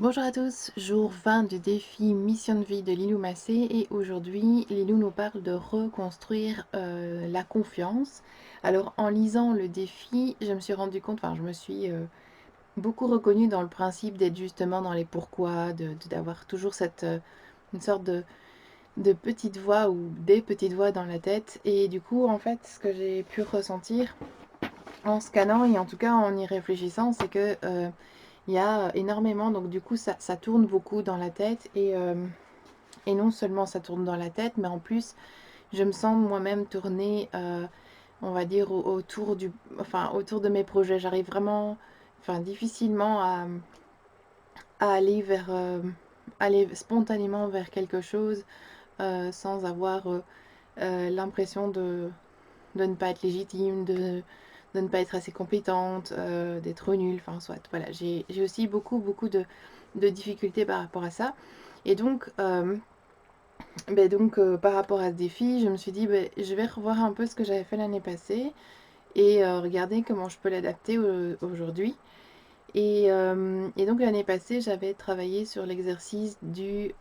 Bonjour à tous, jour 20 du défi Mission de vie de Lilou Massé et aujourd'hui Lilou nous parle de reconstruire la confiance. Alors en lisant le défi, je me suis rendu compte, enfin je me suis beaucoup reconnue dans le principe d'être justement dans les pourquoi, d'avoir toujours une sorte de petite voix ou des petites voix dans la tête. Et du coup en fait ce que j'ai pu ressentir en scannant et en tout cas en y réfléchissant, c'est que il y a énormément, donc du coup ça tourne beaucoup dans la tête et non seulement ça tourne dans la tête, mais en plus je me sens moi-même tourner, on va dire, autour de mes projets. J'arrive vraiment, enfin difficilement à aller aller spontanément vers quelque chose sans avoir l'impression de ne pas être légitime, de ne pas être assez compétente, d'être nulle, enfin soit. Voilà, j'ai aussi beaucoup de difficultés par rapport à ça. Et donc, par rapport à ce défi, je me suis dit, je vais revoir un peu ce que j'avais fait l'année passée et regarder comment je peux l'adapter aujourd'hui. Et donc l'année passée, j'avais travaillé sur l'exercice du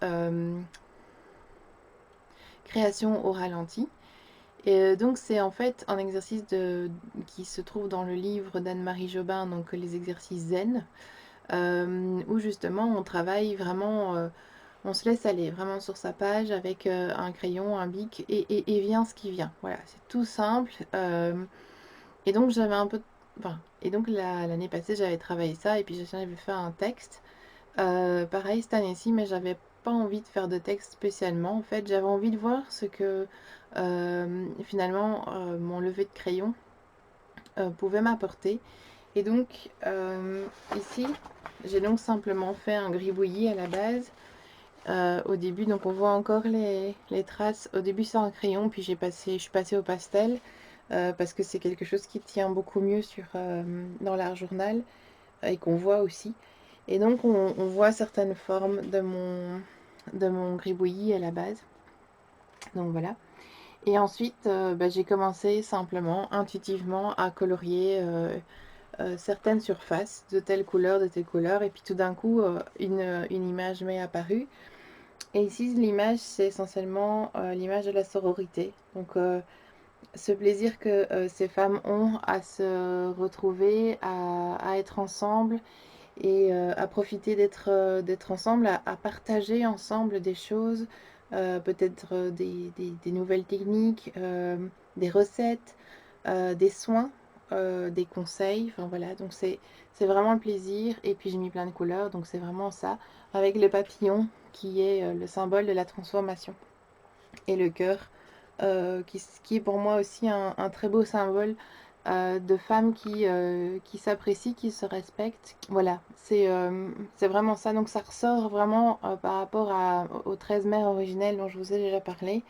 création au ralenti. Et donc c'est en fait un exercice qui se trouve dans le livre d'Anne-Marie Jobin, donc les exercices zen, où justement on travaille vraiment, on se laisse aller vraiment sur sa page avec un crayon, un bic et vient ce qui vient. Voilà, c'est tout simple. Et donc j'avais un peu, enfin, et donc l'année passée j'avais travaillé ça et puis j'avais fait un texte. Pareil cette année-ci, mais j'avais pas envie de faire de texte spécialement. En fait, j'avais envie de voir ce que finalement mon lever de crayon pouvait m'apporter. Et donc ici, j'ai donc simplement fait un gribouillis à la base. Au début, donc on voit encore les traces. Au début, c'est un crayon, puis je suis passée au pastel parce que c'est quelque chose qui tient beaucoup mieux dans l'art journal et qu'on voit aussi. Et donc on voit certaines formes de mon gribouillis à la base. Donc voilà. Et ensuite, j'ai commencé simplement, intuitivement, à colorier certaines surfaces de telle couleur, de telle couleur. Et puis tout d'un coup, une image m'est apparue. Et ici, l'image, c'est essentiellement l'image de la sororité. Donc ce plaisir que ces femmes ont à se retrouver, à être ensemble et à profiter d'être ensemble, à partager ensemble des choses, peut-être des nouvelles techniques, des recettes, des soins, des conseils, enfin voilà, donc c'est vraiment le plaisir. Et puis j'ai mis plein de couleurs, donc c'est vraiment ça, avec le papillon qui est le symbole de la transformation, et le cœur qui est pour moi aussi un très beau symbole de femmes qui s'apprécient, qui se respectent. Voilà, c'est vraiment ça. Donc ça ressort vraiment par rapport aux 13 mères originelles dont je vous ai déjà parlé.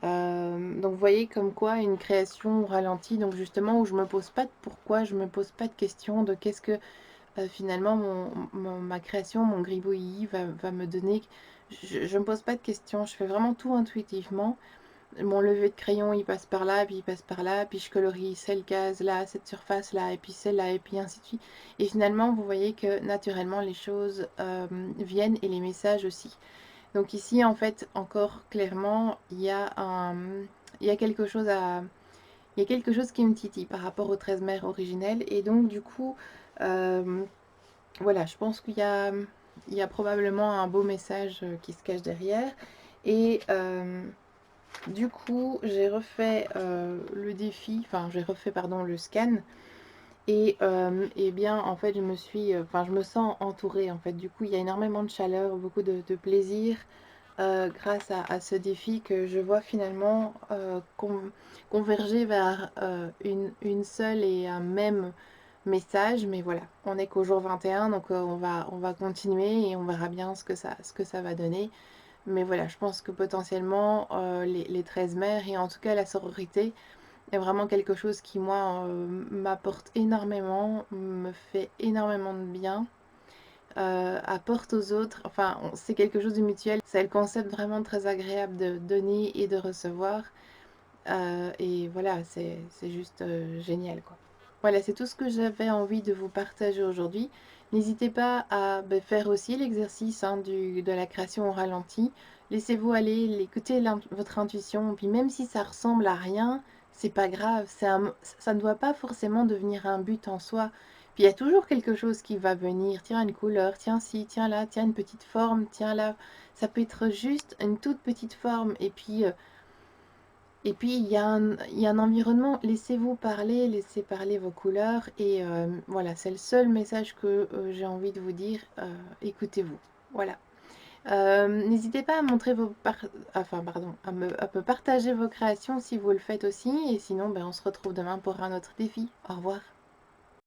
Donc vous voyez comme quoi une création ralentie, donc justement où je me pose pas de pourquoi, je me pose pas de questions de qu'est-ce que finalement ma création, mon gribouillis va me donner. Je me pose pas de questions, je fais vraiment tout intuitivement. Mon lever de crayon il passe par là, puis il passe par là, puis je colorie cette case là, cette surface là, et puis celle-là, et puis ainsi de suite. Et finalement, vous voyez que naturellement les choses viennent et les messages aussi. Donc ici, en fait, encore clairement, il y a quelque chose il y a quelque chose qui me titille par rapport aux 13 mères originelles. Et donc du coup, euh, voilà, je pense il y a probablement un beau message qui se cache derrière. Et du coup, j'ai refait le défi, enfin j'ai refait pardon le scan et bien en fait je me sens entourée en fait. Du coup, il y a énormément de chaleur, beaucoup de plaisir grâce à ce défi que je vois finalement converger vers une seule et un même message. Mais voilà, on n'est qu'au jour 21, donc on va continuer et on verra bien ce que ça va donner. Mais voilà, je pense que potentiellement les 13 mères et en tout cas la sororité est vraiment quelque chose qui moi m'apporte énormément, me fait énormément de bien, apporte aux autres, enfin c'est quelque chose de mutuel. C'est le concept vraiment très agréable de donner et de recevoir. Et voilà, c'est juste génial quoi. Voilà, c'est tout ce que j'avais envie de vous partager aujourd'hui. N'hésitez pas à faire aussi l'exercice hein, de la création au ralenti. Laissez-vous aller, écoutez votre intuition, puis même si ça ressemble à rien, c'est pas grave, ça ne doit pas forcément devenir un but en soi. Puis il y a toujours quelque chose qui va venir, tiens une couleur, tiens ci, tiens là, tiens une petite forme, tiens là. Ça peut être juste une toute petite forme, et puis, il y a un environnement, laissez-vous parler, laissez parler vos couleurs et voilà, c'est le seul message que j'ai envie de vous dire, écoutez-vous. Voilà. N'hésitez pas à montrer enfin, pardon, à me partager vos créations si vous le faites aussi, et sinon, ben, on se retrouve demain pour un autre défi. Au revoir.